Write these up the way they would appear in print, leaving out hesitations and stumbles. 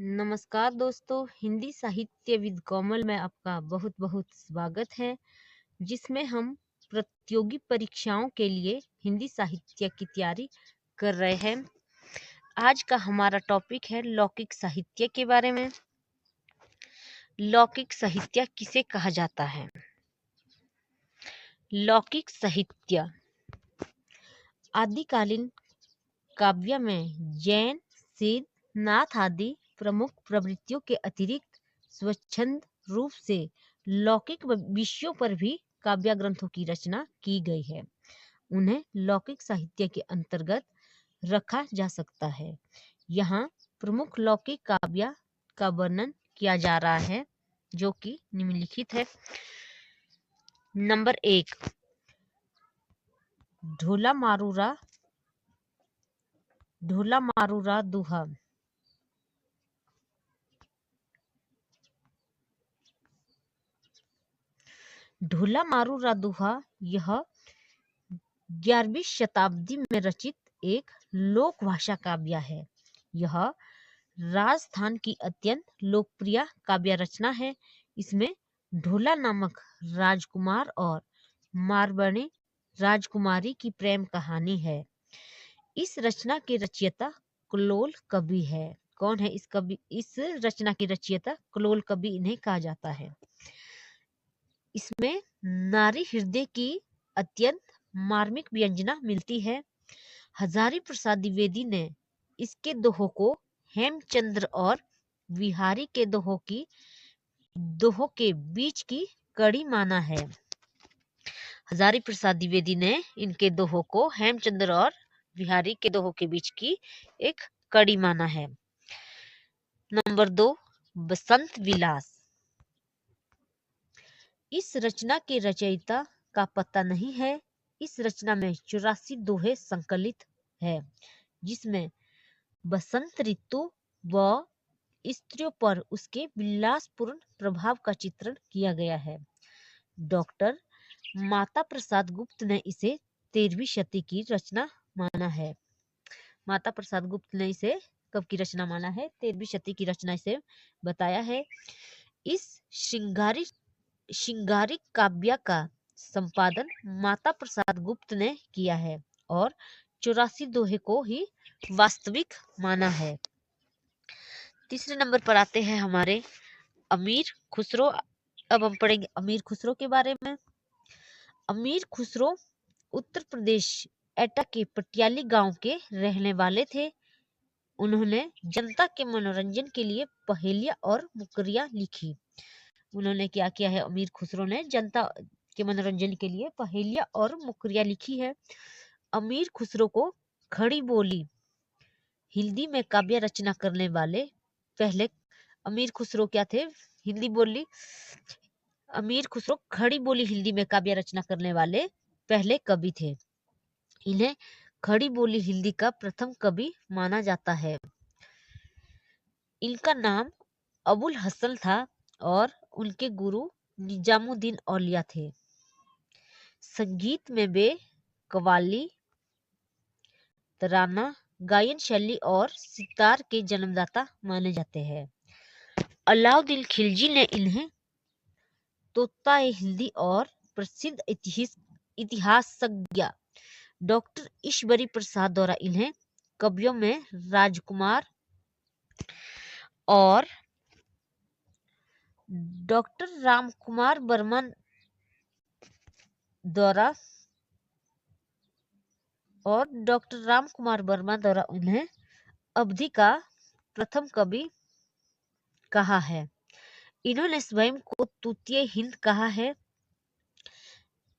नमस्कार दोस्तों, हिंदी साहित्य विद कोमल में आपका बहुत बहुत स्वागत है, जिसमें हम प्रतियोगी परीक्षाओं के लिए हिंदी साहित्य की तैयारी कर रहे हैं। आज का हमारा टॉपिक है लौकिक साहित्य के बारे में। लौकिक साहित्य किसे कहा जाता है? लौकिक साहित्य आदिकालीन काव्य में जैन, सिद्ध, नाथ आदि प्रमुख प्रवृत्तियों के अतिरिक्त स्वच्छंद रूप से लौकिक विषयों पर भी काव्य ग्रंथों की रचना की गई है। उन्हें लौकिक साहित्य के अंतर्गत रखा जा सकता है। यहाँ प्रमुख लौकिक काव्य का वर्णन किया जा रहा है, जो कि निम्नलिखित है। नंबर 1, ढोला मारूरा दुहा। ढोला मारूरा दुहा यह 11वीं शताब्दी में रचित एक लोक भाषा काव्य है। यह राजस्थान की अत्यंत लोकप्रिय काव्य रचना है। इसमें ढोला नामक राजकुमार और मारवाड़ी राजकुमारी की प्रेम कहानी है। इस रचना के रचयिता कलोल कवि है। कौन है इस रचना की रचयिता? कलोल कवि इन्हें कहा जाता है। इसमें नारी हृदय की अत्यंत मार्मिक व्यंजना मिलती है। हजारी प्रसाद द्विवेदी ने इसके दोहों को हेमचंद्र और विहारी के दोहों के बीच की कड़ी माना है। हजारी प्रसाद द्विवेदी ने इनके दोहों को हेमचंद्र और विहारी के दोहों के बीच की एक कड़ी माना है। नंबर 2, बसंत विलास। इस रचना के रचयिता का पता नहीं है। इस रचना में 84 दोहे संकलित है, जिसमें बसंत ऋतु व स्त्रियों पर उसके विलासपूर्ण प्रभाव का चित्रण किया गया है। डॉक्टर माता प्रसाद गुप्त ने इसे 13वीं शती की रचना माना है। माता प्रसाद गुप्त ने इसे कब की रचना माना है? 13वीं शती की रचना इसे बताया है। इस श्रृंगारिक काव्य का संपादन माता प्रसाद गुप्त ने किया है और 84 दोहे को ही वास्तविक माना है। तीसरे नंबर पर आते हैं हमारे अमीर खुसरो। अब हम पढ़ेंगे अमीर खुसरो के बारे में। अमीर खुसरो उत्तर प्रदेश एटा के पटियाली गांव के रहने वाले थे। उन्होंने जनता के मनोरंजन के लिए पहेलियां और मुकरियां लिखी। उन्होंने क्या किया है? अमीर खुसरो ने जनता के मनोरंजन के लिए पहेलियां और मुकरियां लिखी है। अमीर खुसरो को खड़ी बोली हिंदी में काव्य रचना करने वाले पहले अमीर खुसरो क्या थे? हिंदी बोली अमीर खुसरो खड़ी बोली हिंदी में काव्य रचना करने वाले पहले कवि थे। इन्हें खड़ी बोली हिंदी का प्रथम कवि माना जाता है। इनका नाम अबुल हसन था और उनके गुरु निजामुद्दीन औलिया थे। संगीत में वे कव्वाली, तराना, गायन शैली और सितार के जन्मदाता माने जाते हैं। अलाउद्दीन खिलजी ने इन्हें तोता-ए-हिंदी और प्रसिद्ध इतिहासज्ञ डॉक्टर ईश्वरी प्रसाद द्वारा इन्हें कवियों में राजकुमार और डॉक्टर रामकुमार वर्मा द्वारा उन्हें अवधि का प्रथम कवि कहा है। इन्होंने स्वयं को तूतीय हिंद कहा है।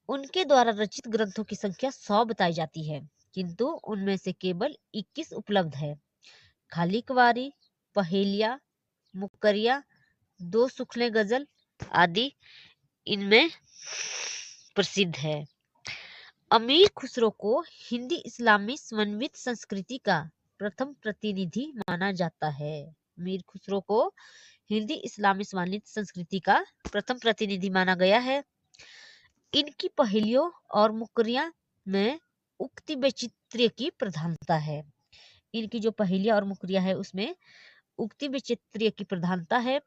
उनके द्वारा रचित ग्रंथों की संख्या 100 बताई जाती है, किंतु उनमें से केवल 21 उपलब्ध है। खाली कवारी, पहेलिया, मुकरिया, 2 सुखले गजल आदि इनमें प्रसिद्ध है। अमीर खुसरो को हिंदी इस्लामी समन्वित संस्कृति का प्रथम प्रतिनिधि माना जाता है। अमीर खुसरो को हिंदी इस्लामी समन्वित संस्कृति का प्रथम प्रतिनिधि माना गया है। इनकी पहेलियों और मुकरियां में उक्ति वैचित्र्य की प्रधानता है। इनकी जो पहेलियां और मुकरियां है उसमें उक्ति विचित्रीय की प्रधानता है।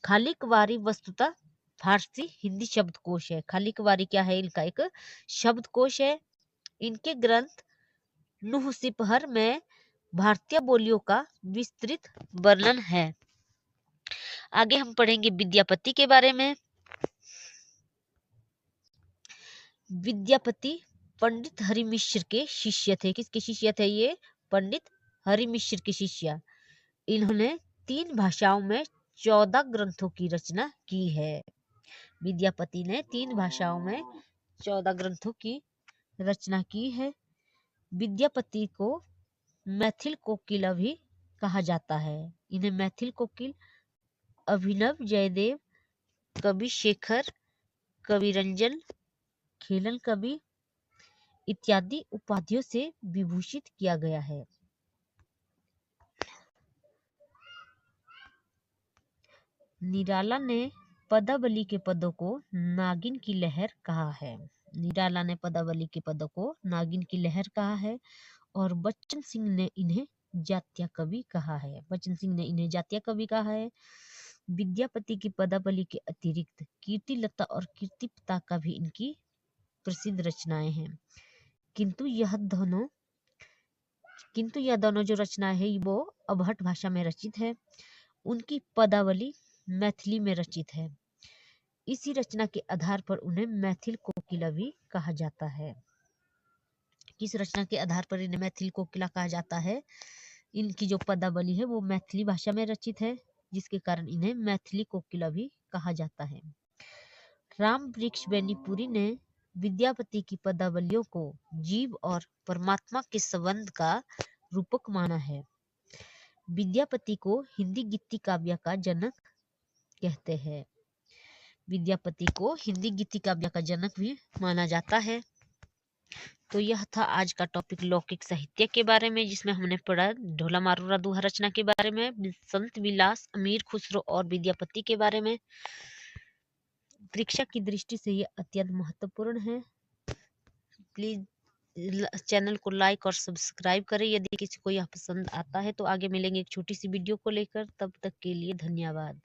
खालिकवारी वस्तुतः फारसी हिंदी शब्दकोश है। खालिकवारी क्या है? इनका एक शब्दकोश है। इनके ग्रंथ नूह सिपहर में भारतीय बोलियों का विस्तृत वर्णन है। आगे हम पढ़ेंगे विद्यापति के बारे में। विद्यापति पंडित हरिमिश्र के शिष्य थे। किसके शिष्य थे ये? पंडित हरिमिश्र के शिष्य। इन्होंने 3 भाषाओं में 14 ग्रंथों की रचना की है। विद्यापति ने 3 भाषाओं में 14 ग्रंथों की रचना की है। विद्यापति को मैथिल कोकिल भी कहा जाता है। इन्हें मैथिल कोकिल, अभिनव जयदेव, कवि शेखर, कवि रंजन, खेलन कवि इत्यादि उपाधियों से विभूषित किया गया है। निराला ने पदावली के पदों को नागिन की लहर कहा है। निराला ने पदावली के पदों को नागिन की लहर कहा है। और बच्चन सिंह ने इन्हें जातीय कवि कहा है। बच्चन सिंह ने इन्हें जातीय कवि कहा है। विद्यापति की पदावली के अतिरिक्त कीर्तिलता और कीर्तिपिता का भी इनकी प्रसिद्ध रचनाएं हैं। किंतु यह दोनों जो रचनाएं है वो अबहट भाषा में रचित है। उनकी पदावली मैथिली में रचित है। इसी रचना के आधार पर उन्हें मैथिल कोकिला भी कहा जाता है। किस रचना के आधार पर इन्हें मैथिल कोकिला कहा जाता है? इनकी जो पदावली है वो मैथिली भाषा में रचित है, जिसके कारण इन्हें मैथिली कोकिला भी कहा जाता है। राम वृक्ष बेनीपुरी ने विद्यापति की पदावलियों को जीव और परमात्मा के संबंध का रूपक माना है। विद्यापति को हिंदी गीति काव्य का जनक कहते हैं। विद्यापति को हिंदी गीति काव्य का जनक भी माना जाता है। तो यह था आज का टॉपिक लौकिक साहित्य के बारे में, जिसमें हमने पढ़ा ढोला मारूरा दोहा रचना के बारे में, संत विलास, अमीर खुसरो और विद्यापति के बारे में। परीक्षा की दृष्टि से ये अत्यंत महत्वपूर्ण है। प्लीज चैनल को लाइक और सब्सक्राइब करें यदि किसी को यह पसंद आता है। तो आगे मिलेंगे एक छोटी सी वीडियो को लेकर। तब तक के लिए धन्यवाद।